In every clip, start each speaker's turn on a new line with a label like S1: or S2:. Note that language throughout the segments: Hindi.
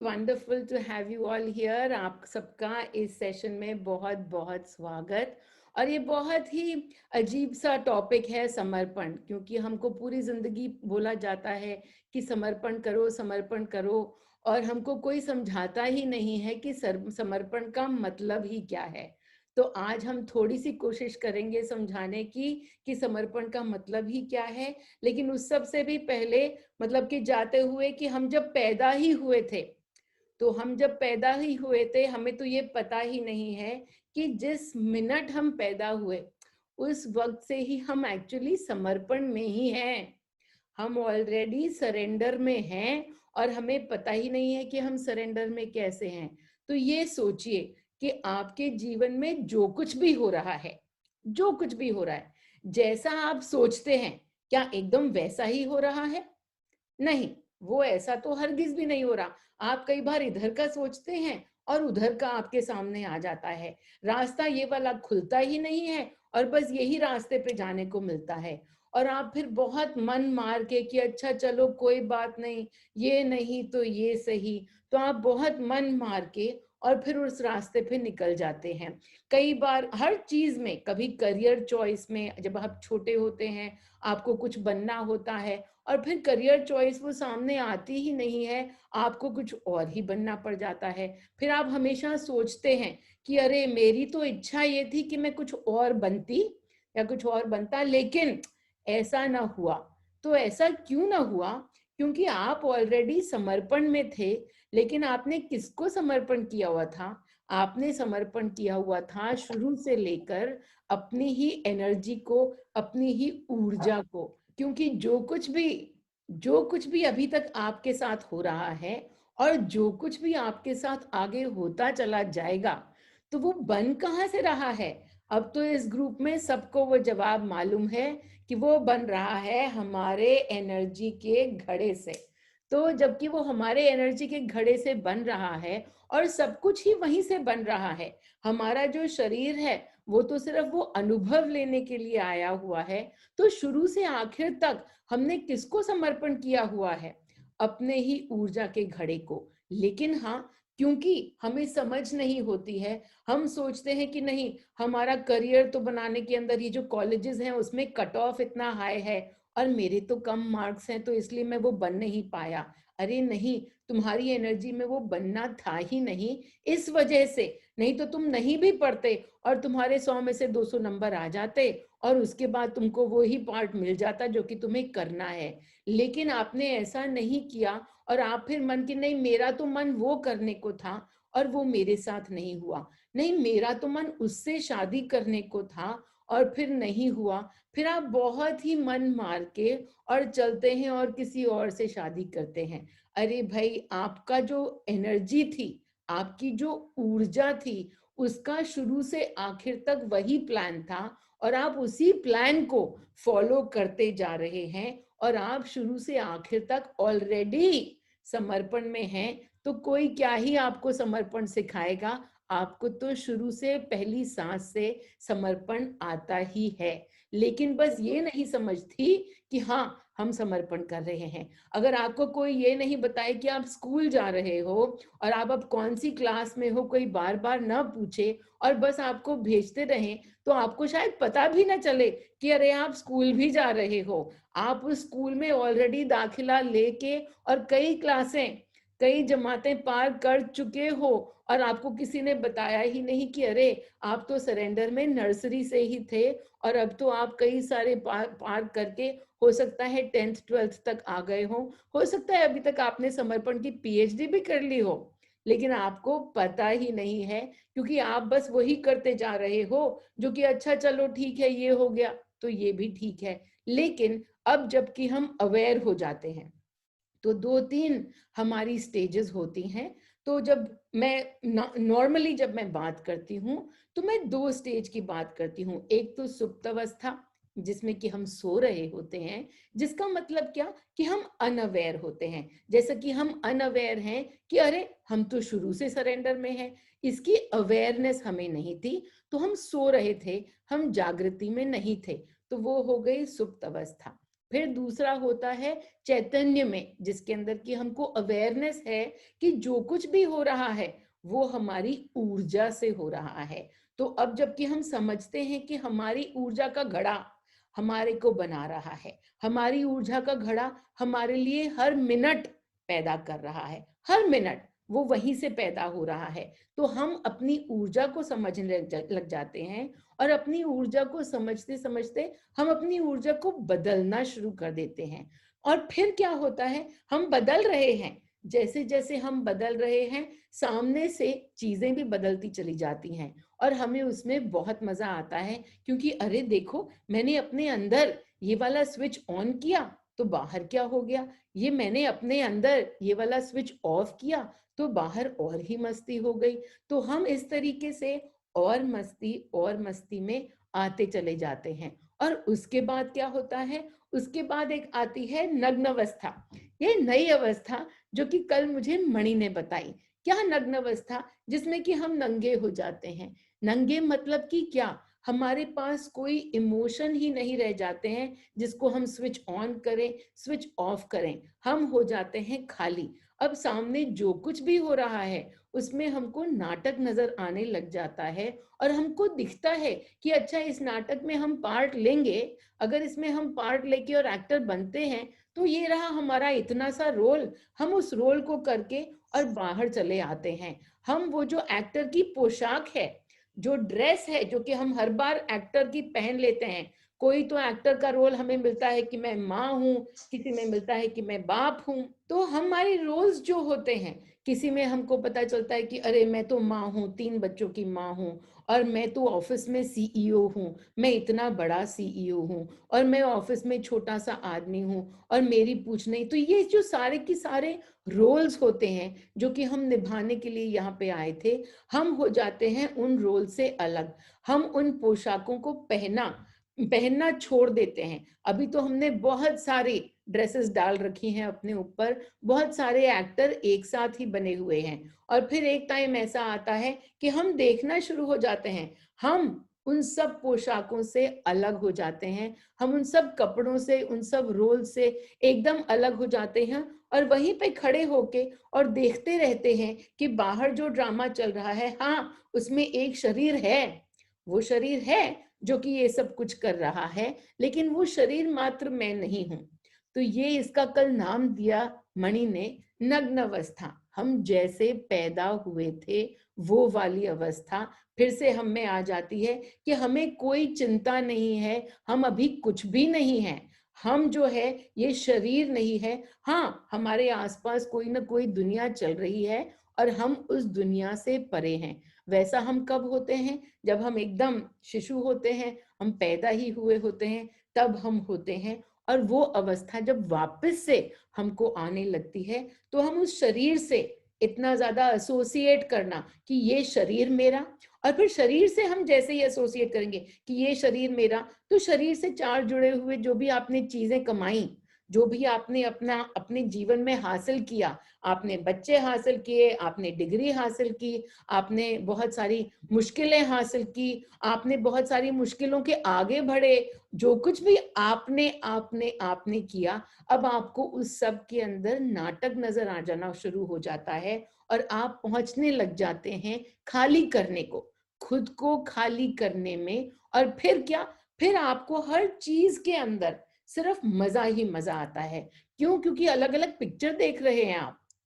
S1: Wonderful to have you all here. आप सबका इस सेशन में बहुत बहुत स्वागत। और ये बहुत ही अजीब सा टॉपिक है समर्पण, क्योंकि हमको पूरी जिंदगी बोला जाता है कि समर्पण करो, और हमको कोई समझाता ही नहीं है कि समर्पण का मतलब ही क्या है। तो आज हम थोड़ी सी कोशिश करेंगे समझाने की कि समर्पण का मतलब ही क्या है। लेकिन उस सब से भी पहले, मतलब कि जाते हुए, कि हम जब पैदा ही हुए थे, तो हम जब पैदा ही हुए थे, हमें तो ये पता ही नहीं है कि जिस मिनट हम पैदा हुए उस वक्त से ही हम एक्चुअली समर्पण में ही हैं। हम ऑलरेडी सरेंडर में हैं और हमें पता ही नहीं है कि हम सरेंडर में कैसे हैं। तो ये सोचिए कि आपके जीवन में जो कुछ भी हो रहा है, जो कुछ भी हो रहा है, जैसा आप सोचते हैं, क्या एकदम वैसा ही हो रहा है? नहीं, वो ऐसा तो हरगिज भी नहीं हो रहा। आप कई बार इधर का सोचते हैं और उधर का आपके सामने आ जाता है। रास्ता ये वाला खुलता ही नहीं है और बस यही रास्ते पे जाने को मिलता है। और आप फिर बहुत मन मार के कि अच्छा चलो कोई बात नहीं, ये नहीं तो ये सही, तो आप बहुत मन मार के और फिर उस रास्ते पे निकल जाते हैं। कई बार हर चीज में, कभी करियर चॉइस में, जब आप छोटे होते हैं आपको कुछ बनना होता है और फिर करियर चॉइस वो सामने आती ही नहीं है, आपको कुछ और ही बनना पड़ जाता है। फिर आप हमेशा सोचते हैं कि अरे मेरी तो इच्छा ये थी कि मैं कुछ और बनती या कुछ और बनता, लेकिन ऐसा ना हुआ। तो ऐसा क्यों ना हुआ? क्योंकि आप ऑलरेडी समर्पण में थे। लेकिन आपने किसको समर्पण किया हुआ था? आपने समर्पण किया हुआ था शुरू से लेकर अपनी ही एनर्जी को, अपनी ही ऊर्जा को। क्योंकि जो कुछ भी अभी तक आपके साथ हो रहा है और जो कुछ भी आपके साथ आगे होता चला जाएगा, तो वो बन कहाँ से रहा है? अब तो इस ग्रुप में सबको वो जवाब मालूम है कि वो बन रहा है हमारे एनर्जी के घड़े से। तो जबकि वो हमारे एनर्जी के घड़े से बन रहा है और सब कुछ ही वहीं से बन रहा है, हमारा जो शरीर है वो तो सिर्फ वो अनुभव लेने के लिए आया हुआ है। तो शुरू से आखिर तक हमने किसको समर्पण किया हुआ है? अपने ही ऊर्जा के घड़े को। लेकिन हाँ, क्योंकि हमें समझ नहीं होती है, हम सोचते हैं कि नहीं, हमारा करियर तो बनाने के अंदर ये जो कॉलेजेस हैं उसमें कट ऑफ इतना हाई है और मेरे तो कम मार्क्स हैं, तो इसलिए मैं वो बन नहीं पाया। अरे नहीं, तुम्हारी एनर्जी में वो बनना था ही नहीं, इस वजह से। नहीं तो तुम नहीं भी पढ़ते और तुम्हारे 100 में से 200 नंबर आ जाते और उसके बाद तुमको वो ही पार्ट मिल जाता जो कि तुम्हें करना है। लेकिन आपने ऐसा नहीं किया और आप फिर मन की, नहीं मेरा तो मन वो करने को था और वो मेरे साथ नहीं हुआ। नहीं, मेरा तो मन उससे शादी करने को था और फिर नहीं हुआ। फिर आप बहुत ही मन मार के और चलते हैं और किसी और से शादी करते हैं। अरे भाई, आपका जो एनर्जी थी, आपकी जो ऊर्जा थी, उसका शुरू से आखिर तक वही प्लान था और आप उसी प्लान को फॉलो करते जा रहे हैं और आप शुरू से आखिर तक ऑलरेडी समर्पण में हैं। तो कोई क्या ही आपको समर्पण सिखाएगा? आपको तो शुरू से पहली सांस से समर्पण आता ही है। लेकिन बस ये नहीं समझती कि हाँ, हम समर्पण कर रहे हैं। अगर आपको कोई ये नहीं बताए कि आप स्कूल जा रहे हो और आप अब कौन सी क्लास में हो, कोई बार बार ना पूछे और बस आपको भेजते रहें, तो आपको शायद पता भी ना चले कि अरे आप स्कूल भी जा रहे हो। आप उस स्कूल में ऑलरेडी दाखिला लेके और कई क्लासें, कई जमातें पार कर चुके हो और आपको किसी ने बताया ही नहीं कि अरे आप तो सरेंडर में नर्सरी से ही थे और अब तो आप कई सारे पार करके, हो सकता है 10th 12th तक आ गए हो सकता है अभी तक आपने समर्पण की पीएचडी भी कर ली हो। लेकिन आपको पता ही नहीं है, क्योंकि आप बस वही करते जा रहे हो जो कि अच्छा चलो ठीक है, ये हो गया तो ये भी ठीक है। लेकिन अब जबकि हम अवेयर हो जाते हैं, तो 2-3 हमारी स्टेजेस होती हैं। तो जब मैं नॉर्मली जब मैं बात करती हूँ, तो मैं 2 स्टेज की बात करती हूँ। एक तो सुप्त अवस्था, जिसमें कि हम सो रहे होते हैं, जिसका मतलब क्या कि हम अनअवेयर होते हैं। जैसा कि हम अनअवेयर हैं कि अरे हम तो शुरू से सरेंडर में हैं, इसकी अवेयरनेस हमें नहीं थी, तो हम सो रहे थे, हम जागृति में नहीं थे। तो वो हो गई सुप्त अवस्था। फिर दूसरा होता है चैतन्य में, जिसके अंदर की हमको अवेयरनेस है कि जो कुछ भी हो रहा है वो हमारी ऊर्जा से हो रहा है। तो अब जबकि हम समझते हैं कि हमारी ऊर्जा का घड़ा हमारे को बना रहा है, हमारी ऊर्जा का घड़ा हमारे लिए हर मिनट पैदा कर रहा है, हर मिनट वो वहीं से पैदा हो रहा है। तो हम अपनी ऊर्जा को समझने लग जाते हैं, और अपनी ऊर्जा को समझते समझते हम अपनी ऊर्जा को बदलना शुरू कर देते हैं। और फिर क्या होता है, हम बदल रहे हैं, जैसे जैसे हम बदल रहे हैं सामने से चीजें भी बदलती चली जाती हैं, और हमें उसमें बहुत मजा आता है, क्योंकि अरे देखो, मैंने अपने अंदर ये वाला स्विच ऑन किया तो बाहर क्या हो गया, ये मैंने अपने अंदर ये वाला स्विच ऑफ किया तो बाहर और ही मस्ती हो गई। तो हम इस तरीके से और मस्ती में आते चले जाते हैं। और उसके बाद क्या होता है, उसके बाद एक आती है नग्न अवस्था। ये नई अवस्था जो कि कल मुझे मणि ने बताई। क्या नग्न अवस्था, जिसमें कि हम नंगे हो जाते हैं। नंगे मतलब कि क्या, हमारे पास कोई इमोशन ही नहीं रह जाते हैं जिसको हम स्विच ऑन करें, स्विच ऑफ करें। हम हो जाते हैं खाली। अब सामने जो कुछ भी हो रहा है उसमें हमको नाटक नजर आने लग जाता है, और हमको दिखता है कि अच्छा, इस नाटक में हम पार्ट लेंगे, अगर इसमें हम पार्ट लेके और एक्टर बनते हैं तो ये रहा हमारा इतना सा रोल। हम उस रोल को करके और बाहर चले आते हैं। हम वो जो एक्टर की पोशाक है, जो ड्रेस है, जो कि हम हर बार एक्टर की पहन लेते हैं। कोई तो एक्टर का रोल हमें मिलता है कि मैं माँ हूँ, किसी में मिलता है कि मैं बाप हूँ। तो हमारे रोल्स जो होते हैं, किसी में हमको पता चलता है कि अरे मैं तो माँ हूँ, 3 बच्चों की माँ हूँ, और मैं तो ऑफिस में सीईओ हूँ, मैं इतना बड़ा सीईओ हूँ, और मैं ऑफिस में छोटा सा आदमी हूँ, और मेरी पूछ नहीं। तो ये जो सारे के सारे रोल्स होते हैं जो कि हम निभाने के लिए यहाँ पे आए थे, हम हो जाते हैं उन रोल से अलग। हम उन पोशाकों को पहनना छोड़ देते हैं। अभी तो हमने बहुत सारी ड्रेसेस डाल रखी हैं अपने ऊपर, बहुत सारे एक्टर एक साथ ही बने हुए हैं, और फिर एक टाइम ऐसा आता है कि हम देखना शुरू हो जाते हैं, हम उन सब पोशाकों से अलग हो जाते हैं, हम उन सब कपड़ों से, उन सब रोल से एकदम अलग हो जाते हैं, और वहीं पे खड़े होके और देखते रहते हैं कि बाहर जो ड्रामा चल रहा है, हाँ उसमें एक शरीर है, वो शरीर है जो कि ये सब कुछ कर रहा है, लेकिन वो शरीर मात्र मैं नहीं हूं। तो ये इसका कल नाम दिया मणि ने, नग्न अवस्था। हम जैसे पैदा हुए थे वो वाली अवस्था फिर से हम में आ जाती है कि हमें कोई चिंता नहीं है, हम अभी कुछ भी नहीं है। हम जो है ये शरीर नहीं है। हाँ, हमारे आसपास कोई ना कोई दुनिया चल रही है, और हम उस दुनिया से परे हैं। वैसा हम कब होते हैं, जब हम एकदम शिशु होते हैं, हम पैदा ही हुए होते हैं, तब हम होते हैं। और वो अवस्था जब वापस से हमको आने लगती है, तो हम उस शरीर से इतना ज्यादा एसोसिएट करना कि ये शरीर मेरा, और फिर शरीर से हम जैसे ही एसोसिएट करेंगे कि ये शरीर मेरा, तो शरीर से चार जुड़े हुए जो भी आपने चीजें कमाई, जो भी आपने अपने जीवन में हासिल किया, आपने बच्चे हासिल किए, आपने डिग्री हासिल की, आपने बहुत सारी मुश्किलें हासिल की, आपने बहुत सारी मुश्किलों के आगे बढ़े, जो कुछ भी आपने आपने आपने किया, अब आपको उस सब के अंदर नाटक नजर आ जाना शुरू हो जाता है, और आप पहुंचने लग जाते हैं खाली करने को, खुद को खाली करने में। और फिर क्या, फिर आपको हर चीज के अंदर सिर्फ मजा ही मजा आता है। क्यों? क्योंकि अलग अलग पिक्चर देख रहे हैं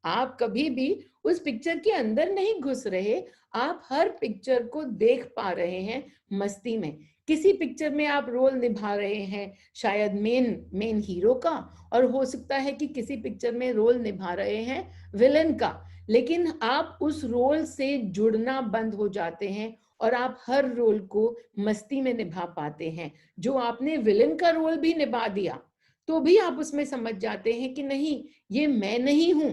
S1: आप कभी भी उस पिक्चर के अंदर नहीं घुस रहे, आप हर पिक्चर को देख पा रहे हैं मस्ती में। किसी पिक्चर में आप रोल निभा रहे हैं शायद मेन हीरो का, और हो सकता है कि किसी पिक्चर में रोल निभा रहे हैं विलन का, लेकिन आप उस रोल से जुड़ना बंद हो जाते हैं, और आप हर रोल को मस्ती में निभा पाते हैं। जो आपने विलन का रोल भी निभा दिया तो भी आप उसमें समझ जाते हैं कि नहीं, ये मैं नहीं हूं,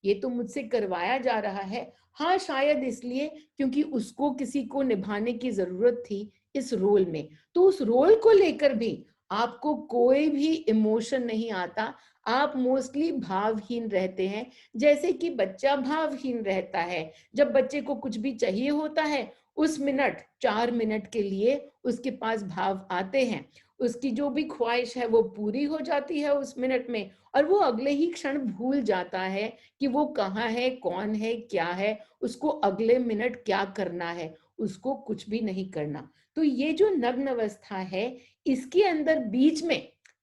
S1: ये तो मुझसे करवाया जा रहा है। हाँ, शायद इसलिए क्योंकि उसको किसी को निभाने की जरूरत थी इस रोल में, तो उस रोल को लेकर भी आपको कोई भी इमोशन नहीं आता। आप मोस्टली भावहीन रहते हैं, जैसे कि बच्चा भावहीन रहता है। जब बच्चे को कुछ भी चाहिए होता है, उस मिनट 4 मिनट के लिए उसके पास भाव आते हैं, उसकी जो भी ख्वाहिश है वो पूरी हो जाती है उस मिनट में, और वो अगले ही क्षण भूल जाता है कि वो कहाँ है, कौन है, क्या है, उसको अगले मिनट क्या करना है, उसको कुछ भी नहीं करना। तो ये जो नग्न अवस्था है, इसके अंदर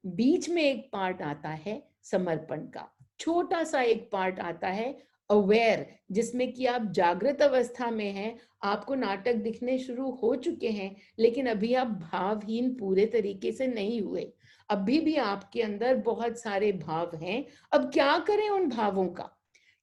S1: बीच में एक पार्ट आता है समर्पण का, छोटा सा एक पार्ट आता है अवेयर, जिसमें कि आप जागृत अवस्था में हैं, आपको नाटक दिखने शुरू हो चुके हैं, लेकिन अभी आप भावहीन पूरे तरीके से नहीं हुए, अभी भी आपके अंदर बहुत सारे भाव हैं। अब क्या करें उन भावों का,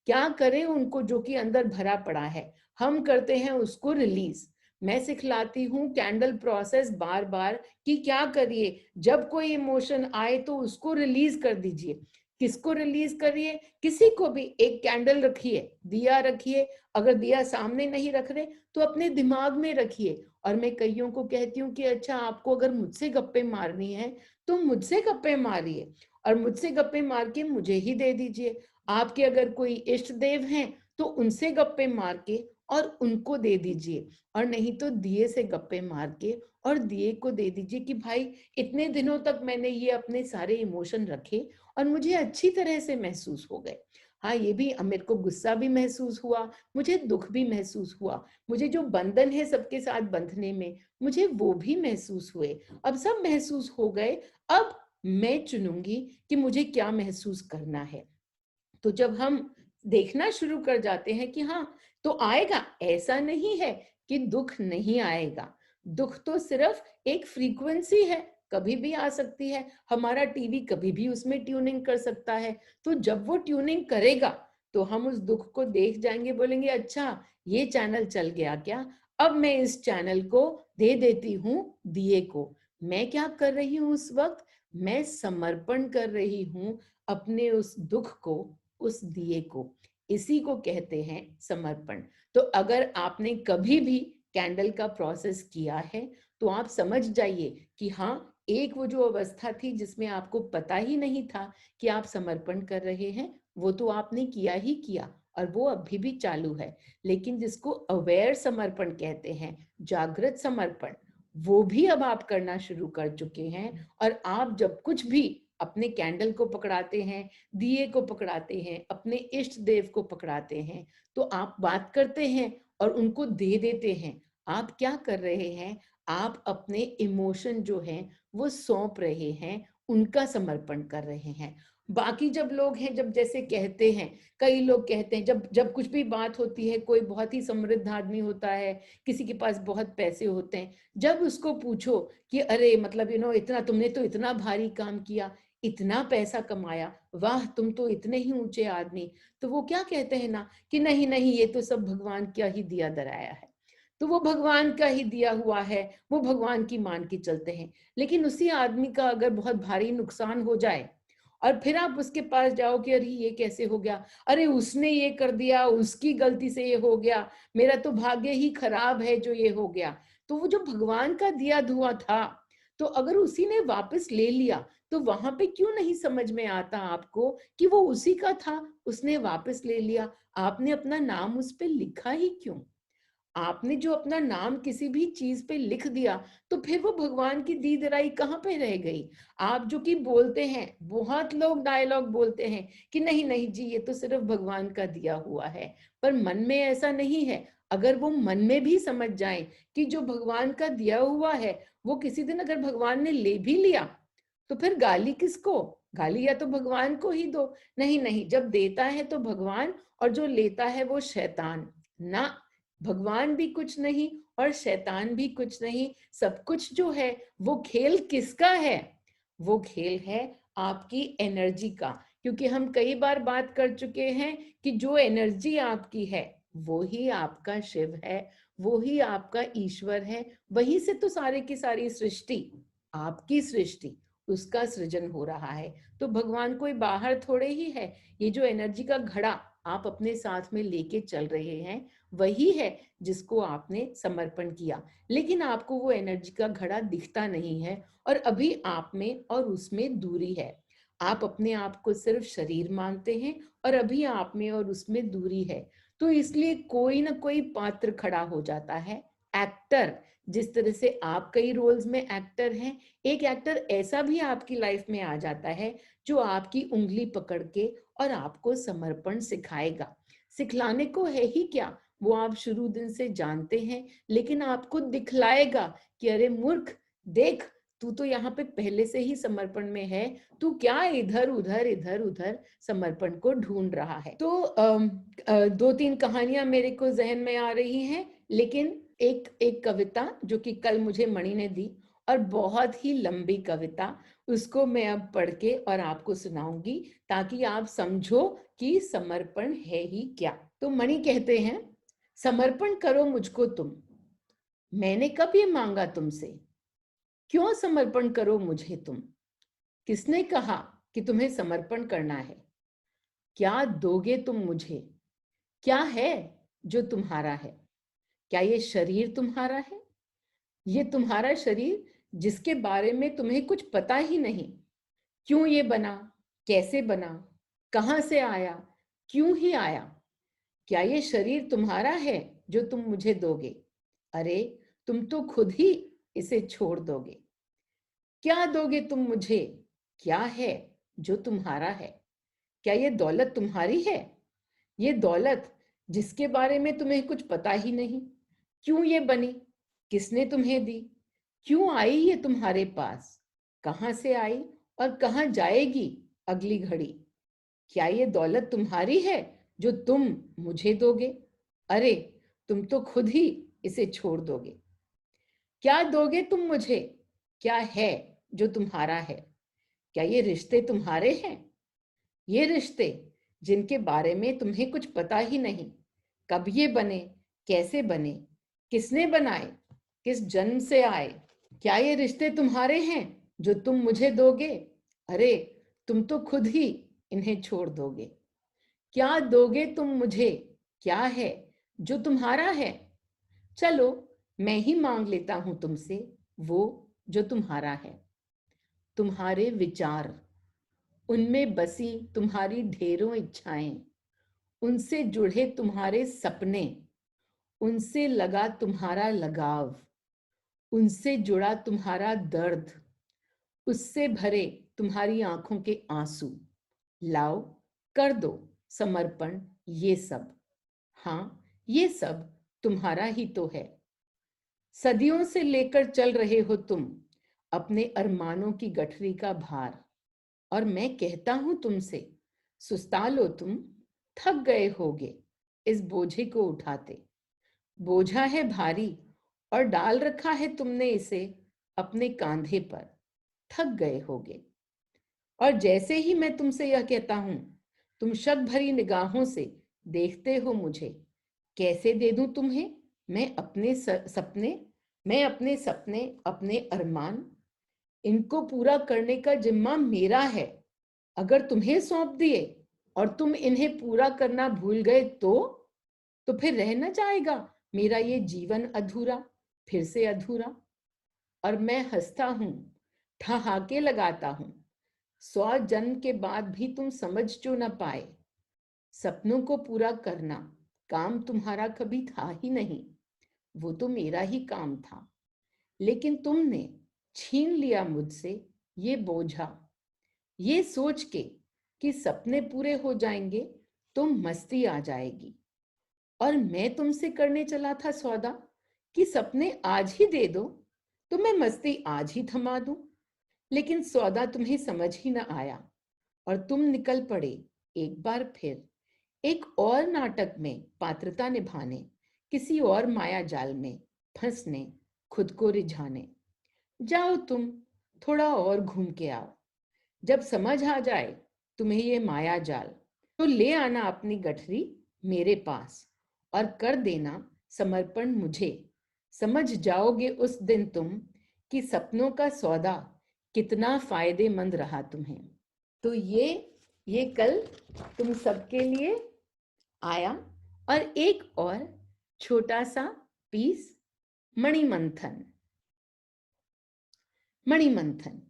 S1: क्या करें उनको जो कि अंदर भरा पड़ा है, हम करते हैं उसको रिलीज। मैं सिखलाती हूँ कैंडल प्रोसेस बार बार कि क्या करिए, जब कोई इमोशन आए तो उसको रिलीज कर दीजिए। किसको रिलीज करिए, किसी को भी एक कैंडल रखिए, दिया रखिए, अगर दिया सामने नहीं रख रहे तो अपने दिमाग में रखिए। और मैं कईयों को कहती हूँ कि अच्छा आपको अगर मुझसे गप्पे मारनी है तो मुझसे गप्पे मारिए, और मुझसे गप्पे मार के मुझे ही दे दीजिए। आपके अगर कोई इष्ट देव हैं तो उनसे गप्पे मार के और उनको दे दीजिए, और नहीं तो दिए से गप्पे मार के और दिए को दे दीजिए कि भाई इतने दिनों तक मैंने ये अपने सारे इमोशन रखे और मुझे अच्छी तरह से महसूस हो गए। हाँ, ये भी मेरे को गुस्सा भी महसूस हुआ, मुझे दुख भी महसूस हुआ, मुझे जो बंधन है सबके साथ बंधने में, मुझे वो भी महसूस हुए। अब सब महसूस हो गए, अब मैं चुनूंगी कि मुझे क्या महसूस करना है। तो जब हम देखना शुरू कर जाते हैं कि हाँ, तो आएगा, ऐसा नहीं है कि दुख नहीं आएगा। दुख तो सिर्फ एक फ्रीक्वेंसी है, कभी भी आ सकती है। हमारा टीवी कभी भी उसमें ट्यूनिंग कर सकता है। तो जब वो ट्यूनिंग करेगा तो हम उस दुख को देख जाएंगे, बोलेंगे अच्छा ये चैनल चल गया क्या, अब मैं इस चैनल को दे देती हूँ दिए को। मैं क्या कर रही हूँ उस वक्त, मैं समर्पण कर रही हूँ अपने उस दुख को, उस दिए को। इसी को कहते हैं समर्पण। तो अगर आपने कभी भी कैंडल का प्रोसेस किया है तो आप समझ जाइए कि हाँ, एक वो जो अवस्था थी जिसमें आपको पता ही नहीं था कि आप समर्पण कर रहे हैं, वो तो आपने किया ही किया और वो अभी भी चालू है। लेकिन जिसको अवेयर समर्पण कहते हैं, जागृत समर्पण, वो भी अब आप करना शुरू कर चुके हैं। और आप जब कुछ भी अपने कैंडल को पकड़ाते हैं, दिए को पकड़ाते हैं, अपने इष्ट देव को पकड़ाते हैं, तो आप बात करते हैं और उनको दे देते हैं। आप क्या कर रहे हैं, आप अपने इमोशन जो हैं वो सौंप रहे हैं, उनका समर्पण कर रहे हैं। बाकी जब लोग हैं, जब जैसे कहते हैं, कई लोग कहते हैं, जब जब कुछ भी बात होती है, कोई बहुत ही समृद्ध आदमी होता है, किसी के पास बहुत पैसे होते हैं, जब उसको पूछो कि अरे मतलब इतना तुमने तो इतना भारी काम किया, इतना पैसा कमाया, वाह तुम तो इतने ही ऊंचे आदमी, तो वो क्या कहते हैं ना कि नहीं नहीं ये तो सब भगवान का ही दिया दराया है, तो वो भगवान का ही दिया हुआ है, वो भगवान की मान के चलते हैं। लेकिन उसी आदमी का अगर बहुत भारी नुकसान हो जाए और फिर आप उसके पास जाओ कि अरे ये कैसे हो गया, अरे उसने ये कर दिया, उसकी गलती से ये हो गया, मेरा तो भाग्य ही खराब है जो ये हो गया, तो वो जो भगवान का दिया धुआ था, तो अगर उसी ने वापस ले लिया तो वहां पे क्यों नहीं समझ में आता आपको कि वो उसी का था, उसने वापस ले लिया, आपने अपना नाम उस पे लिखा ही क्यों? आपने जो अपना नाम किसी भी चीज पे लिख दिया तो फिर वो भगवान की दी दराई कहाँ पे रह गई? आप जो कि बोलते हैं, बहुत लोग डायलॉग बोलते हैं कि नहीं नहीं जी ये तो सिर्फ भगवान का दिया हुआ है, पर मन में ऐसा नहीं है। अगर वो मन में भी समझ जाए कि जो भगवान का दिया हुआ है वो किसी दिन अगर भगवान ने ले भी लिया तो फिर गाली किसको? गाली या तो भगवान को ही दो। नहीं नहीं, जब देता है तो भगवान और जो लेता है वो शैतान ना। भगवान भी कुछ नहीं और शैतान भी कुछ नहीं, सब कुछ जो है वो खेल किसका है? वो खेल है आपकी एनर्जी का। क्योंकि हम कई बार बात कर चुके हैं कि जो एनर्जी आपकी है वो ही आपका शिव है, वो ही आपका ईश्वर है, वहीं से तो सारे की सारी सृष्टि, आपकी सृष्टि, उसका सृजन हो रहा है। तो भगवान कोई बाहर थोड़े ही है। ये जो एनर्जी का घड़ा आप अपने साथ में लेके चल रहे हैं वही है जिसको आपने समर्पण किया। लेकिन आपको वो एनर्जी का घड़ा दिखता नहीं है और अभी आप में और उसमें दूरी है। आप अपने आप को सिर्फ शरीर मानते हैं और अभी आप में और उसमें दूरी है। तो इसलिए कोई ना कोई पात्र खड़ा हो जाता है एक्टर, जिस तरह से आप कई रोल्स में एक्टर हैं, एक एक्टर ऐसा भी आपकी लाइफ में आ जाता है जो आपकी उंगली पकड़ के और आपको समर्पण सिखाएगा। सिखलाने को है ही क्या, वो आप शुरू दिन से जानते हैं, लेकिन आपको दिखलाएगा कि अरे मूर्ख, देख, तू तो यहाँ पे पहले से ही समर्पण में है, तू क्या इधर उधर समर्पण को ढूंढ रहा है। तो 2-3 कहानियां मेरे को जहन में आ रही हैं, लेकिन एक एक कविता जो कि कल मुझे मणि ने दी, और बहुत ही लंबी कविता, उसको मैं अब पढ़ के और आपको सुनाऊंगी ताकि आप समझो कि समर्पण है ही क्या। तो मणि कहते हैं, समर्पण करो मुझको तुम, मैंने कब ये मांगा तुमसे, क्यों समर्पण करो मुझे तुम, किसने कहा कि तुम्हें समर्पण करना है, क्या दोगे तुम मुझे, क्या है जो तुम्हारा है, क्या ये शरीर तुम्हारा है, ये तुम्हारा शरीर जिसके बारे में तुम्हें कुछ पता ही नहीं, क्यों ये बना, कैसे बना, कहां से आया, क्यों ही आया, क्या ये शरीर तुम्हारा है जो तुम मुझे दोगे, अरे तुम तो खुद ही इसे छोड़ दोगे, क्या दोगे तुम मुझे, क्या है जो तुम्हारा है, क्या ये दौलत तुम्हारी है, ये दौलत जिसके बारे में तुम्हें कुछ पता ही नहीं, क्यों ये बनी, किसने तुम्हें दी, क्यों आई ये तुम्हारे पास, कहां से आई और कहां जाएगी अगली घड़ी, क्या ये दौलत तुम्हारी है जो तुम मुझे दोगे, अरे तुम तो खुद ही इसे छोड़ दोगे, क्या दोगे तुम मुझे, क्या है जो तुम्हारा है, क्या ये रिश्ते तुम्हारे हैं, ये रिश्ते जिनके बारे में तुम्हें कुछ पता ही नहीं, कब ये बने, कैसे बने, किसने बनाए, किस जन्म से आए, क्या ये रिश्ते तुम्हारे हैं जो तुम मुझे दोगे, अरे तुम तो खुद ही इन्हें छोड़ दोगे, क्या दोगे तुम मुझे, क्या है जो तुम्हारा है, चलो मैं ही मांग लेता हूं तुमसे वो जो तुम्हारा है, तुम्हारे विचार, उनमें बसी तुम्हारी ढेरों इच्छाएं, उनसे जुड़े तुम्हारे सपने, उनसे लगा तुम्हारा लगाव, उनसे जुड़ा तुम्हारा दर्द, उससे भरे तुम्हारी आंखों के आंसू, लाओ कर दो समर्पण ये सब, हाँ ये सब तुम्हारा ही तो है, सदियों से लेकर चल रहे हो तुम अपने अरमानों की गठरी का भार, और मैं कहता हूं तुमसे, सुस्ता लो तुम, थक गए होगे इस बोझे को उठाते, बोझा है भारी और डाल रखा है तुमने इसे अपने कांधे पर, थक गए होगे, और जैसे ही मैं तुमसे यह कहता हूं, तुम शक भरी निगाहों से देखते हो मुझे, कैसे दे दूं तुम्हें मैं अपने सपने, मैं अपने सपने, अपने अरमान, इनको पूरा करने का जिम्मा मेरा है, अगर तुम्हें सौंप दिए और तुम इन्हें पूरा करना भूल गए तो फिर रह न जाएगा मेरा ये जीवन अधूरा, फिर से अधूरा, और मैं हंसता हूं, ठहाके लगाता हूं, 100 जन्म के बाद भी तुम समझ जो न पाए, सपनों को पूरा करना काम तुम्हारा कभी था ही नहीं, वो तो मेरा ही काम था, लेकिन तुमने छीन लिया मुझसे ये बोझा, ये सोच के कि सपने पूरे हो जाएंगे तो मस्ती आ जाएगी, और मैं तुमसे करने चला था सौदा कि सपने आज ही दे दो तो मैं मस्ती आज ही थमा दूं, लेकिन सौदा तुम्हें समझ ही न आया और तुम निकल पड़े एक बार फिर एक और नाटक में पात्रता निभाने, किसी और माया जाल में फंसने, खुद को रिझाने, जाओ तुम थोड़ा और घूम के आओ, जब समझ आ जाए तुम्हें ये माया जाल तो ले आना अपनी गठरी मेरे पास और कर देना समर्पण मुझे, समझ जाओगे उस दिन तुम कि सपनों का सौदा कितना फायदेमंद रहा तुम्हें। तो ये कल तुम सबके लिए आया, और एक और छोटा सा पीस, मणिमंथन। मणिमंथन,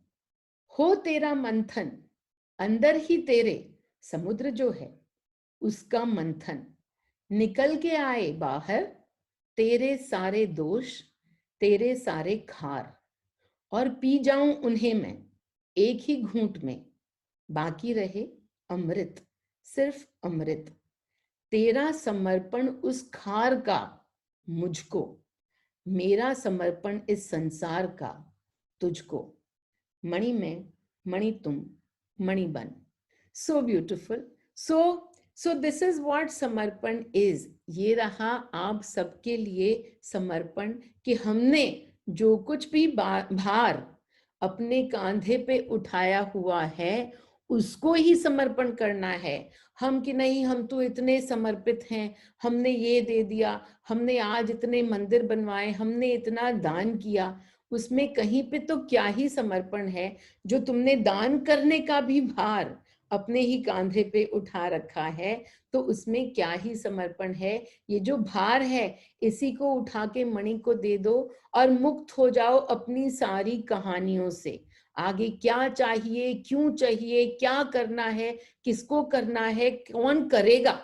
S1: हो तेरा मंथन, अंदर ही तेरे समुद्र जो है उसका मंथन, निकल के आए बाहर तेरे सारे दोष, तेरे सारे खार, और पी जाऊं उन्हें मैं एक ही घूंट में, बाकी रहे अमृत, सिर्फ अमृत। तेरा समर्पण उस खार का मुझको, मेरा समर्पण इस संसार का तुझको। मणि में मणि तुम, मणि बन। So beautiful. So this is what समर्पण इज। ये रहा आप सबके लिए समर्पण, कि हमने जो कुछ भी भार अपने कांधे पे उठाया हुआ है उसको ही समर्पण करना है। हम कि नहीं, हम तो इतने समर्पित हैं, हमने ये दे दिया, हमने आज इतने मंदिर बनवाए, हमने इतना दान किया। उसमें कहीं पे तो क्या ही समर्पण है, जो तुमने दान करने का भी भार अपने ही कांधे पे उठा रखा है, तो उसमें क्या ही समर्पण है। ये जो भार है इसी को उठा के मणि को दे दो और मुक्त हो जाओ अपनी सारी कहानियों से। आगे क्या चाहिए, क्यों चाहिए, क्या करना है, किसको करना है, कौन करेगा,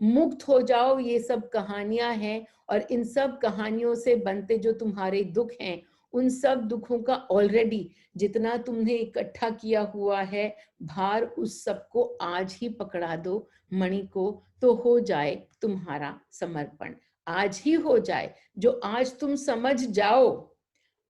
S1: मुक्त हो जाओ। ये सब कहानियां हैं, और इन सब कहानियों से बनते जो तुम्हारे दुख हैं, उन सब दुखों का ऑलरेडी जितना तुमने इकट्ठा किया हुआ है भार, उस सबको आज ही पकड़ा दो मणि को, तो हो जाए तुम्हारा समर्पण। आज ही हो जाए। जो आज तुम समझ जाओ,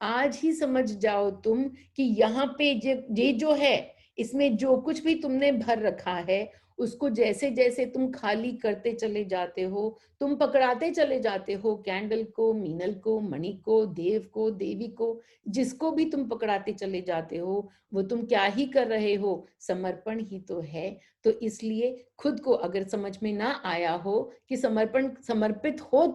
S1: आज ही समझ जाओ तुम, कि यहाँ पे ये जो है, इसमें जो कुछ भी तुमने भर रखा है, उसको जैसे जैसे तुम खाली करते चले जाते हो, तुम पकड़ाते चले जाते हो कैंडल को, मीनल को, मणि को, देव को, देवी को, जिसको भी तुम पकड़ाते चले जाते हो, वो तुम क्या ही कर रहे हो, समर्पण ही तो है। तो इसलिए खुद को अगर समझ में ना आया हो कि समर्पण, समर्पित हो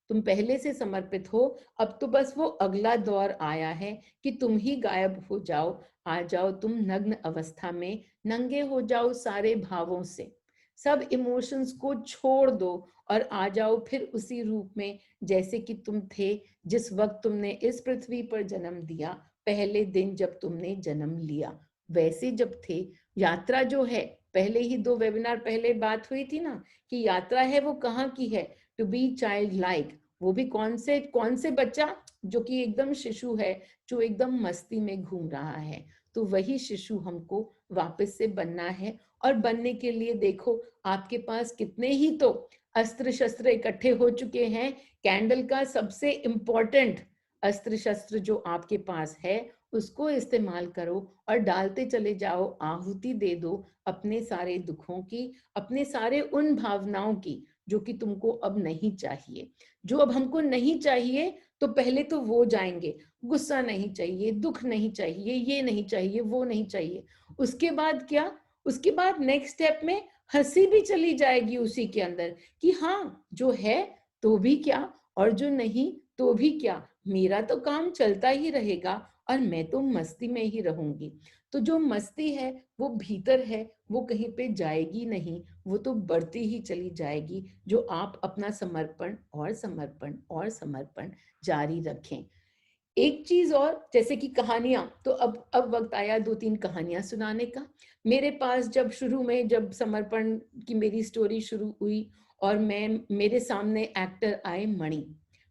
S1: तुम पहले से समर्पित हो, अब तो बस वो अगला दौर आया है कि तुम ही गायब हो जाओ। आ जाओ तुम नग्न अवस्था में, नंगे हो जाओ सारे भावों से, सब इमोशंस को छोड़ दो और आ जाओ फिर उसी रूप में जैसे कि तुम थे जिस वक्त तुमने इस पृथ्वी पर जन्म दिया, पहले दिन जब तुमने जन्म लिया, वैसे जब थे। यात्रा जो है, पहले ही 2 वेबिनार पहले बात हुई थी ना, कि यात्रा है वो कहाँ की है, टू बी चाइल्ड लाइक। वो भी कौन से बच्चा, जो कि एकदम शिशु है, जो एकदम मस्ती में घूम रहा है, तो वही शिशु हमको वापस से बनना है। और बनने के लिए देखो आपके पास कितने ही तो अस्त्र शस्त्र इकट्ठे हो चुके हैं। कैंडल का सबसे इम्पोर्टेंट अस्त्र शस्त्र जो आपके पास है उसको इस्तेमाल करो और डालते चले जाओ, आहुति दे दो अपने सारे दुखों की, अपने सारे उन भावनाओं की जो कि तुमको अब नहीं चाहिए। जो अब हमको नहीं चाहिए, तो पहले तो वो जाएंगे। गुस्सा नहीं चाहिए, दुख नहीं चाहिए, ये नहीं चाहिए, वो नहीं चाहिए। उसके बाद क्या, उसके बाद नेक्स्ट स्टेप में हंसी भी चली जाएगी उसी के अंदर, कि हाँ जो है तो भी क्या, और जो नहीं तो भी क्या, मेरा तो काम चलता ही रहेगा और मैं तो मस्ती में ही रहूंगी। तो जो मस्ती है वो भीतर है, वो कहीं पे जाएगी नहीं, वो तो बढ़ती ही चली जाएगी, जो आप अपना समर्पण और समर्पण और समर्पण जारी रखें। एक चीज और, जैसे कि कहानियां, तो अब वक्त आया 2-3 कहानियां सुनाने का। मेरे पास जब शुरू में, जब समर्पण की मेरी स्टोरी शुरू हुई और मेरे सामने एक्टर आए मणि,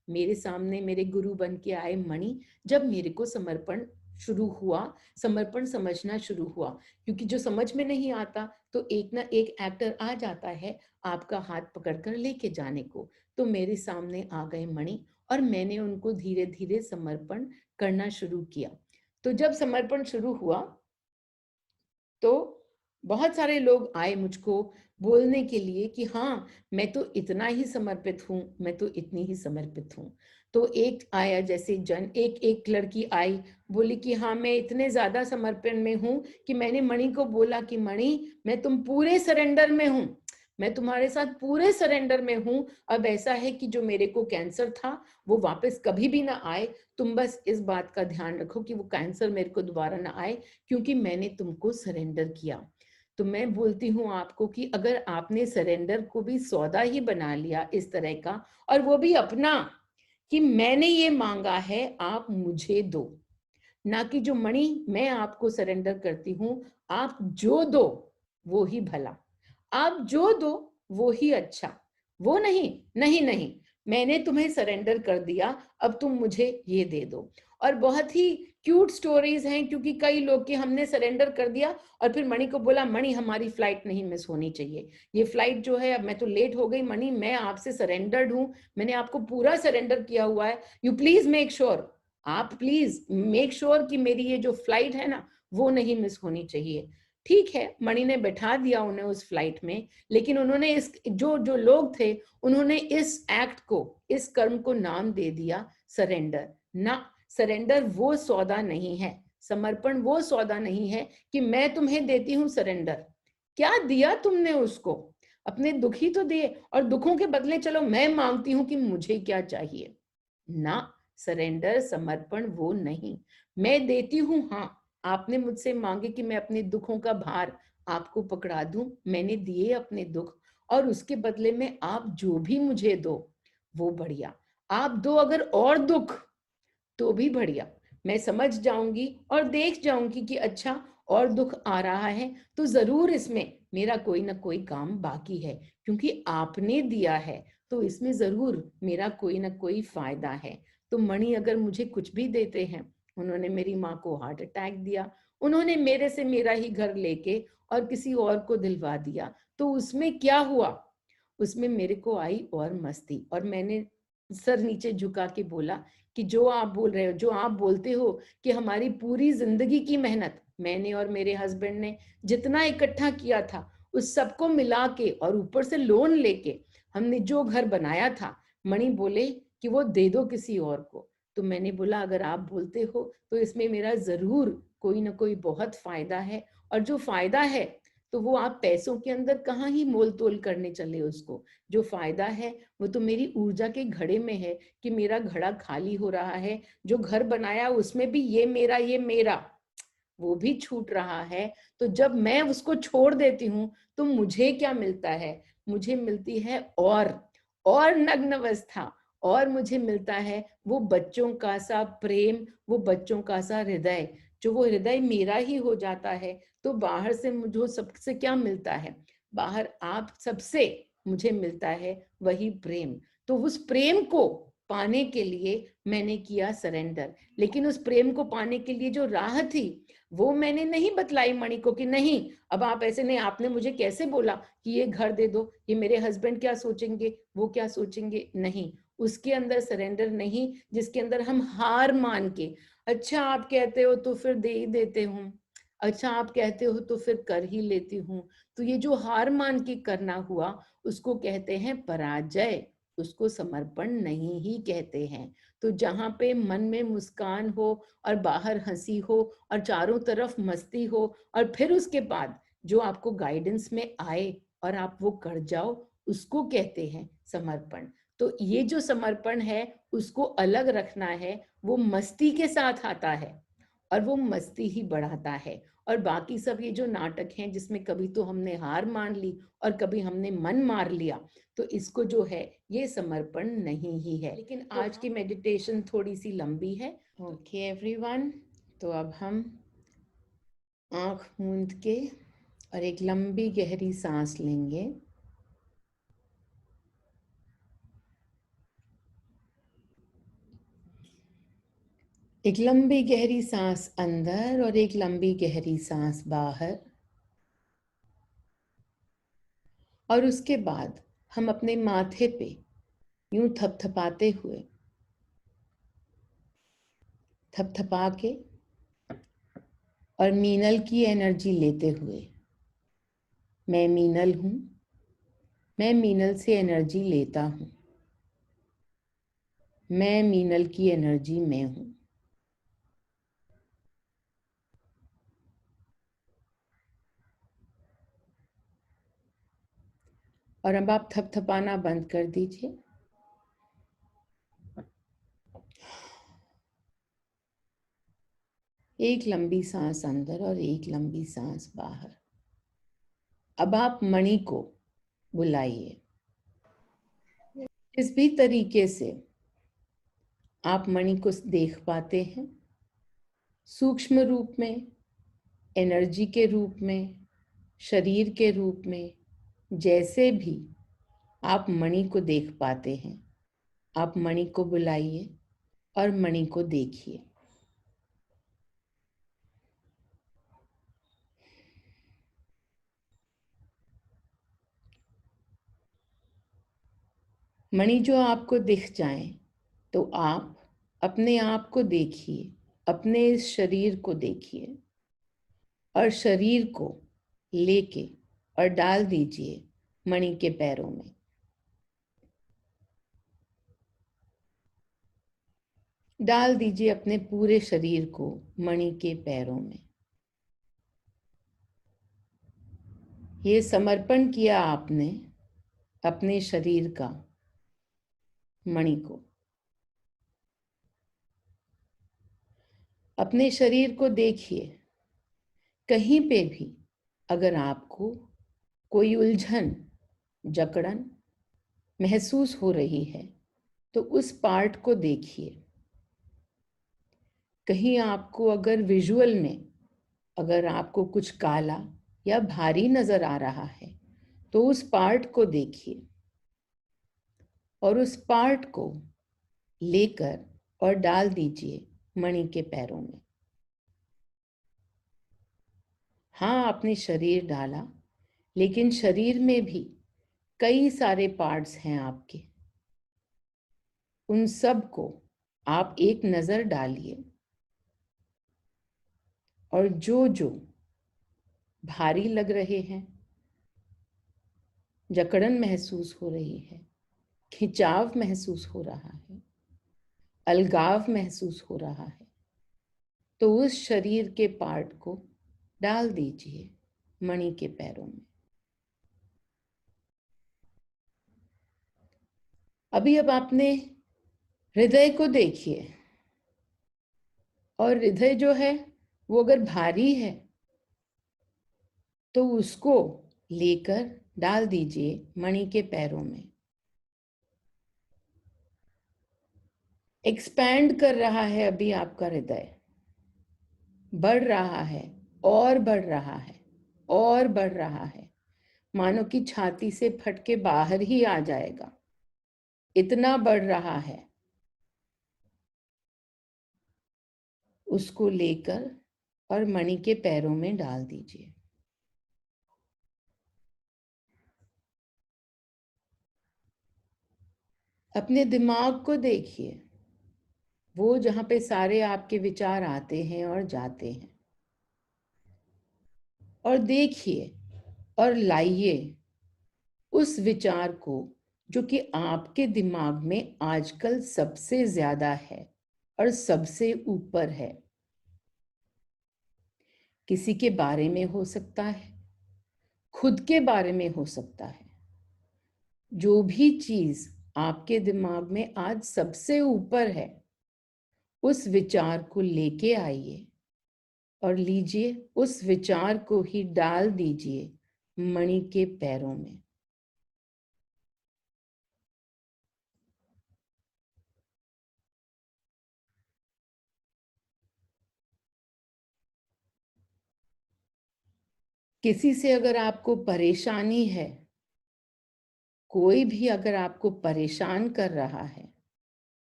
S1: मेरे सामने मेरे गुरु बन के आए मणि, जब मेरे को समर्पण शुरू हुआ, समर्पण समझना शुरू हुआ, क्योंकि जो समझ में नहीं आता तो एक ना एक एक्टर आ जाता है आपका हाथ पकड़कर लेके जाने को। तो मेरे सामने आ गए मणि और मैंने उनको धीरे धीरे समर्पण करना शुरू किया। तो जब समर्पण शुरू हुआ तो बहुत सारे लोग आए मुझको बोलने के लिए कि हाँ मैं तो इतना ही समर्पित हूँ, मैं तो इतनी ही समर्पित हूँ। तो एक आया, जैसे एक लड़की आई, बोली कि हाँ मैं इतने ज्यादा समर्पण में हूँ कि मैंने मणि को बोला कि मणि मैं तुम पूरे सरेंडर में हूँ, मैं तुम्हारे साथ पूरे सरेंडर में हूँ। अब ऐसा है कि जो मेरे को कैंसर था वो वापस कभी भी ना आए, तुम बस इस बात का ध्यान रखो कि वो कैंसर मेरे को दोबारा ना आए, क्योंकि मैंने तुमको सरेंडर किया। तो मैं बोलती हूँ आपको कि अगर आपने सरेंडर को भी सौदा ही बना लिया इस तरह का, और वो भी अपना, कि मैंने ये मांगा है आप मुझे दो, ना कि जो मणि मैं आपको सरेंडर करती हूँ, आप जो दो वो ही भला, आप जो दो वो ही अच्छा, वो नहीं नहीं नहीं, मैंने तुम्हें सरेंडर कर दिया, अब तुम मुझे ये दे दो। और बहुत ही क्यूट स्टोरीज हैं, क्योंकि कई लोग कि हमने सरेंडर कर दिया और फिर मणि को बोला, मणि हमारी फ्लाइट नहीं मिस होनी चाहिए, ये फ्लाइट जो है, अब मैं तो लेट हो गई मणि, मैं आपसे सरेंडर्ड हूँ, मैंने आपको पूरा सरेंडर किया हुआ है, यू प्लीज मेक श्योर, आप प्लीज मेक श्योर कि मेरी ये जो फ्लाइट है ना वो नहीं मिस होनी चाहिए। ठीक है, मणि ने बैठा दिया उन्हें उस फ्लाइट में, लेकिन उन्होंने इस जो जो लोग थे उन्होंने इस एक्ट को, इस कर्म को नाम दे दिया सरेंडर। ना, सरेंडर वो सौदा नहीं है, समर्पण वो सौदा नहीं है कि मैं तुम्हें देती हूँ सरेंडर। क्या दिया तुमने उसको? अपने दुख ही तो दिए, और दुखों के बदले चलो मैं मांगती हूँ कि मुझे क्या चाहिए। ना, सरेंडर समर्पण वो नहीं। मैं देती हूँ, हाँ, आपने मुझसे मांगे कि मैं अपने दुखों का भार आपको पकड़ा दूं, मैंने दिए अपने दुख, और उसके बदले में आप जो भी मुझे दो वो बढ़िया। आप दो अगर और दुख तो भी बढ़िया, मैं समझ जाऊंगी और देख जाऊंगी कि अच्छा और दुख आ रहा है तो जरूर इसमें मेरा कोई ना कोई काम बाकी है, क्योंकि आपने दिया है तो इसमें जरूर मेरा कोई ना कोई फायदा है। तो मणि अगर मुझे कुछ भी देते हैं, उन्होंने मेरी माँ को हार्ट अटैक दिया, उन्होंने मेरे से मेरा ही घर लेके और किसी और को दिलवा दिया, तो उसमें क्या हुआ? उसमें मेरे को आई और मस्ती, और मैंने सर नीचे झुका के बोला कि जो आप बोल रहे हो, जो आप बोलते हो कि हमारी पूरी जिंदगी की मेहनत मैंने और मेरे हस्बैंड ने जितना इकट्ठा किया था उस सबको मिला के और ऊपर से लोन लेके हमने जो घर बनाया था, मणि बोले कि वो दे दो किसी और को। तो मैंने बोला अगर आप बोलते हो तो इसमें मेरा जरूर कोई ना कोई बहुत फायदा है, और जो फायदा है तो वो आप पैसों के अंदर कहाँ ही मोल तोल करने चले उसको। जो फायदा है वो तो मेरी ऊर्जा के घड़े में है कि मेरा घड़ा खाली हो रहा है, जो घर बनाया उसमें भी ये मेरा, ये मेरा, वो भी छूट रहा है। तो जब मैं उसको छोड़ देती हूँ तो मुझे क्या मिलता है? मुझे मिलती है और नग्न अवस्था, और मुझे मिलता है वो बच्चों का सा प्रेम, वो बच्चों का सा हृदय, जो वो हृदय मेरा ही हो जाता है। तो बाहर से मुझे सबसे क्या मिलता है? बाहर आप सबसे मुझे मिलता है वही प्रेम। तो उस प्रेम को पाने के लिए मैंने किया सरेंडर, लेकिन उस प्रेम को पाने के लिए जो राह थी वो मैंने नहीं बतलाई मणि को कि नहीं अब आप ऐसे नहीं, आपने मुझे कैसे बोला कि ये घर दे दो, ये मेरे हस्बैंड क्या सोचेंगे, वो क्या सोचेंगे, नहीं, उसके अंदर सरेंडर नहीं, जिसके अंदर हम हार मान के, अच्छा आप कहते हो तो फिर दे ही देते हूँ, अच्छा आप कहते हो तो फिर कर ही लेती हूँ। तो ये जो हार मान के करना हुआ उसको कहते हैं पराजय, उसको समर्पण नहीं ही कहते हैं। तो जहाँ पे मन में मुस्कान हो और बाहर हंसी हो और चारों तरफ मस्ती हो, और फिर उसके बाद जो आपको गाइडेंस में आए और आप वो कर जाओ, उसको कहते हैं समर्पण। तो ये जो समर्पण है उसको अलग रखना है, वो मस्ती के साथ आता है और वो मस्ती ही बढ़ाता है। और बाकी सब ये जो नाटक हैं जिसमें कभी तो हमने हार मान ली और कभी हमने मन मार लिया, तो इसको जो है ये समर्पण नहीं ही है। लेकिन आज की मेडिटेशन थोड़ी सी लंबी है। ओके एवरीवन, तो अब हम आंख मूंद के और एक लंबी गहरी सांस लेंगे। एक लंबी गहरी सांस अंदर और एक लंबी गहरी सांस बाहर, और उसके बाद हम अपने माथे पे यूं थपथपाते हुए, थपथपा के और मीनल की एनर्जी लेते हुए, मैं मीनल हूं, मैं मीनल से एनर्जी लेता हूं, मैं मीनल की एनर्जी में हूं। और अब आप थपथपाना बंद कर दीजिए। एक लंबी सांस अंदर और एक लंबी सांस बाहर। अब आप मणि को बुलाइए। जिस भी तरीके से आप मणि को देख पाते हैं, सूक्ष्म रूप में, एनर्जी के रूप में, शरीर के रूप में, जैसे भी आप मणि को देख पाते हैं, आप मणि को बुलाइए और मणि को देखिए। मणि जो आपको दिख जाए तो आप अपने आप को देखिए, अपने इस शरीर को देखिए और शरीर को लेके और डाल दीजिए मणि के पैरों में। डाल दीजिए अपने पूरे शरीर को मणि के पैरों में। ये समर्पण किया आपने अपने शरीर का मणि को। अपने शरीर को देखिए, कहीं पे भी अगर आपको कोई उलझन, जकड़न महसूस हो रही है तो उस पार्ट को देखिए। कहीं आपको अगर विजुअल में अगर आपको कुछ काला या भारी नजर आ रहा है तो उस पार्ट को देखिए और उस पार्ट को लेकर और डाल दीजिए मणि के पैरों में। हाँ, आपने शरीर डाला, लेकिन शरीर में भी कई सारे पार्ट्स हैं आपके। उन सब को आप एक नजर डालिए और जो जो भारी लग रहे हैं, जकड़न महसूस हो रही है, खिंचाव महसूस हो रहा है, अलगाव महसूस हो रहा है, तो उस शरीर के पार्ट को डाल दीजिए मणि के पैरों में। अब आपने हृदय को देखिए और हृदय जो है वो अगर भारी है तो उसको लेकर डाल दीजिए मणि के पैरों में। एक्सपैंड कर रहा है अभी आपका हृदय, बढ़ रहा है और बढ़ रहा है और बढ़ रहा है, मानो कि छाती से फट के बाहर ही आ जाएगा, इतना बढ़ रहा है। उसको लेकर और मणि के पैरों में डाल दीजिए। अपने दिमाग को देखिए, वो जहां पे सारे आपके विचार आते हैं और जाते हैं, और देखिए और लाइए उस विचार को जो कि आपके दिमाग में आजकल सबसे ज्यादा है और सबसे ऊपर है। किसी के बारे में हो सकता है, खुद के बारे में हो सकता है। जो भी चीज आपके दिमाग में आज सबसे ऊपर है, उस विचार को लेके आइए और लीजिए, उस विचार को ही डाल दीजिए मणि के पैरों में। किसी से अगर आपको परेशानी है, कोई भी अगर आपको परेशान कर रहा है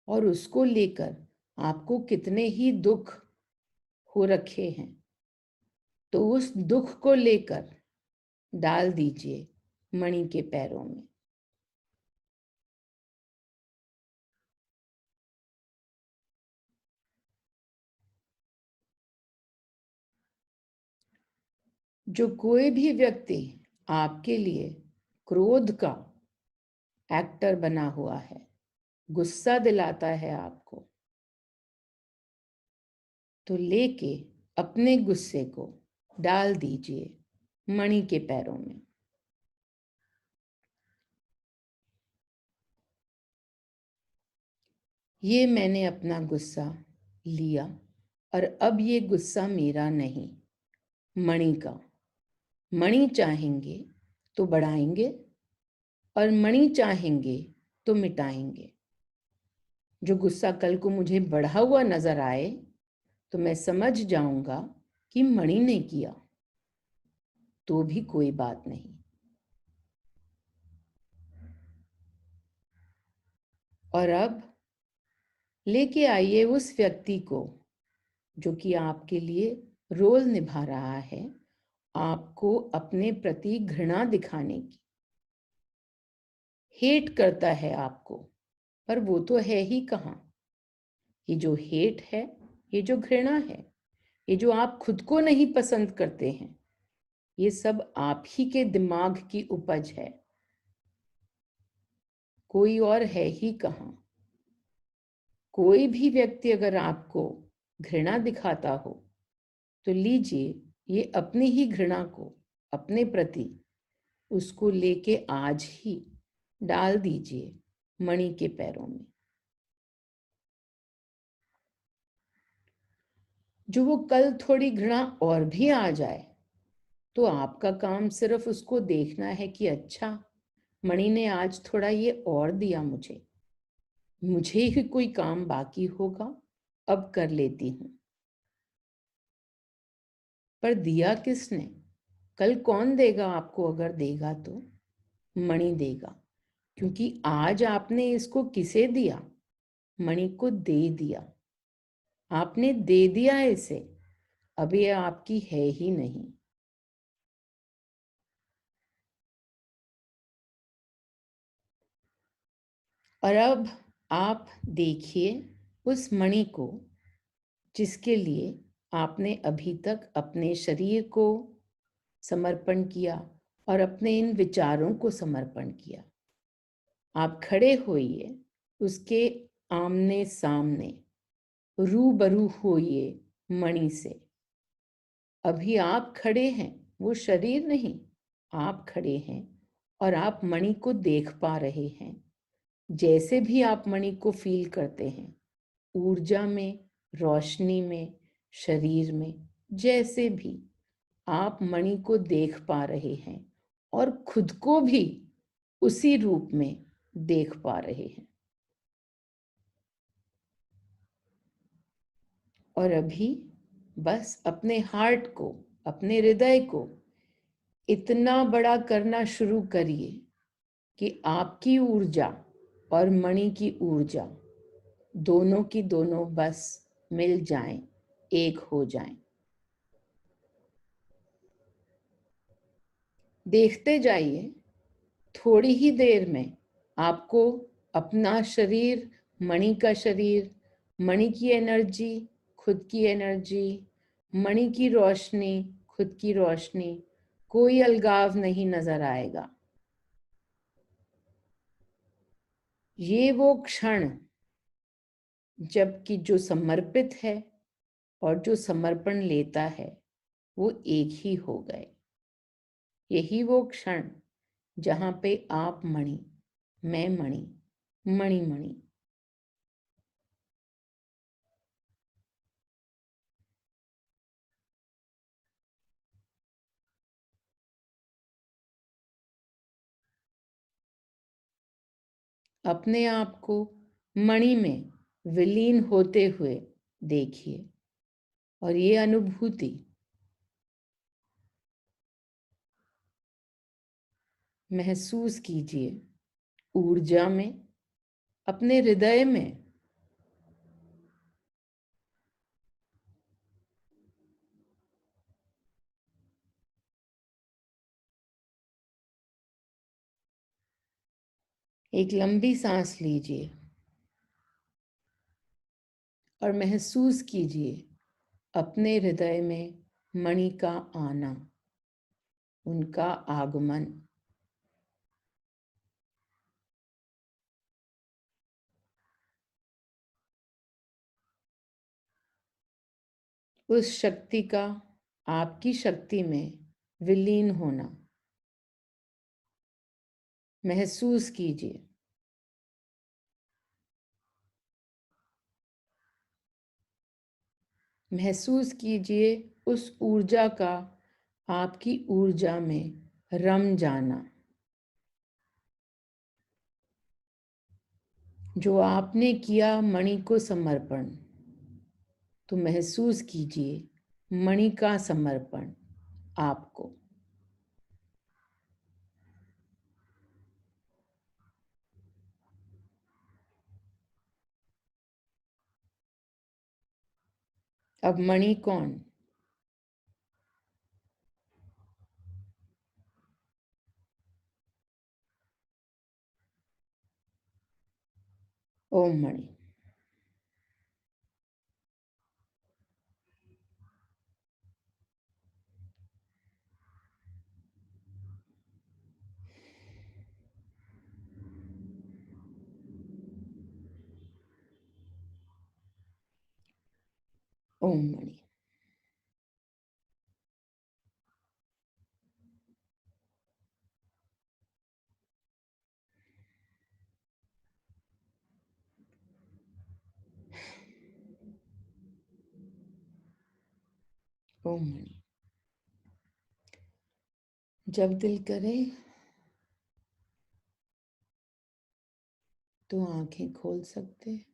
S1: और उसको लेकर आपको कितने ही दुख हो रखे हैं, तो उस दुख को लेकर डाल दीजिए मणि के पैरों में। जो कोई भी व्यक्ति आपके लिए क्रोध का एक्टर बना हुआ है, गुस्सा दिलाता है आपको, तो लेके अपने गुस्से को डाल दीजिए मणि के पैरों में। ये मैंने अपना गुस्सा लिया और अब ये गुस्सा मेरा नहीं, मणि का। मणि चाहेंगे तो बढ़ाएंगे और मणि चाहेंगे तो मिटाएंगे। जो गुस्सा कल को मुझे बढ़ा हुआ नजर आए तो मैं समझ जाऊंगा कि मणि ने किया, तो भी कोई बात नहीं। और अब लेके आइए उस व्यक्ति को जो कि आपके लिए रोल निभा रहा है, आपको अपने प्रति घृणा दिखाने की, हेट करता है आपको, पर वो तो है ही कहाँ। ये जो हेट है, ये जो घृणा है, ये जो आप खुद को नहीं पसंद करते हैं, ये सब आप ही के दिमाग की उपज है, कोई और है ही कहाँ। कोई भी व्यक्ति अगर आपको घृणा दिखाता हो तो लीजिए ये अपनी ही घृणा को अपने प्रति, उसको लेके आज ही डाल दीजिए मणि के पैरों में। जो वो कल थोड़ी घृणा और भी आ जाए तो आपका काम सिर्फ उसको देखना है कि अच्छा, मणि ने आज थोड़ा ये और दिया मुझे, मुझे ही कोई काम बाकी होगा, अब कर लेती हूं। पर दिया किसने? कल कौन देगा आपको? अगर देगा तो मणि देगा, क्योंकि आज आपने इसको किसे दिया? मणि को दे दिया। आपने दे दिया इसे, अब ये आपकी है ही नहीं। और अब आप देखिए उस मणि को जिसके लिए आपने अभी तक अपने शरीर को समर्पण किया और अपने इन विचारों को समर्पण किया। आप खड़े होइए उसके आमने सामने, रूबरू होइए मणि से। अभी आप खड़े हैं, वो शरीर नहीं, आप खड़े हैं और आप मणि को देख पा रहे हैं। जैसे भी आप मणि को फील करते हैं, ऊर्जा में, रोशनी में, शरीर में, जैसे भी आप मणि को देख पा रहे हैं और खुद को भी उसी रूप में देख पा रहे हैं। और अभी बस अपने हार्ट को, अपने हृदय को इतना बड़ा करना शुरू करिए कि आपकी ऊर्जा और मणि की ऊर्जा दोनों की दोनों बस मिल जाएं, एक हो जाएं। देखते जाइए, थोड़ी ही देर में आपको अपना शरीर, मणि का शरीर, मणि की एनर्जी, खुद की एनर्जी, मणि की रोशनी, खुद की रोशनी, कोई अलगाव नहीं नजर आएगा। ये वो क्षण जबकि जो समर्पित है और जो समर्पण लेता है वो एक ही हो गए। यही वो क्षण जहां पे आप मणि, मैं मणि, मणि मणि। अपने आप को मणि में विलीन होते हुए देखिए और ये अनुभूति महसूस कीजिए ऊर्जा में, अपने हृदय में। एक लंबी सांस लीजिए और महसूस कीजिए अपने हृदय में मणि का आना, उनका आगमन। उस शक्ति का आपकी शक्ति में विलीन होना महसूस कीजिए। महसूस कीजिए उस ऊर्जा का आपकी ऊर्जा में रम जाना। जो आपने किया मणि को समर्पण, तो महसूस कीजिए मणि का समर्पण आपको। अब मणि कौन? ओम मणि। ओम मणि। ओम मणि। जब दिल करे तो आंखें खोल सकते हैं।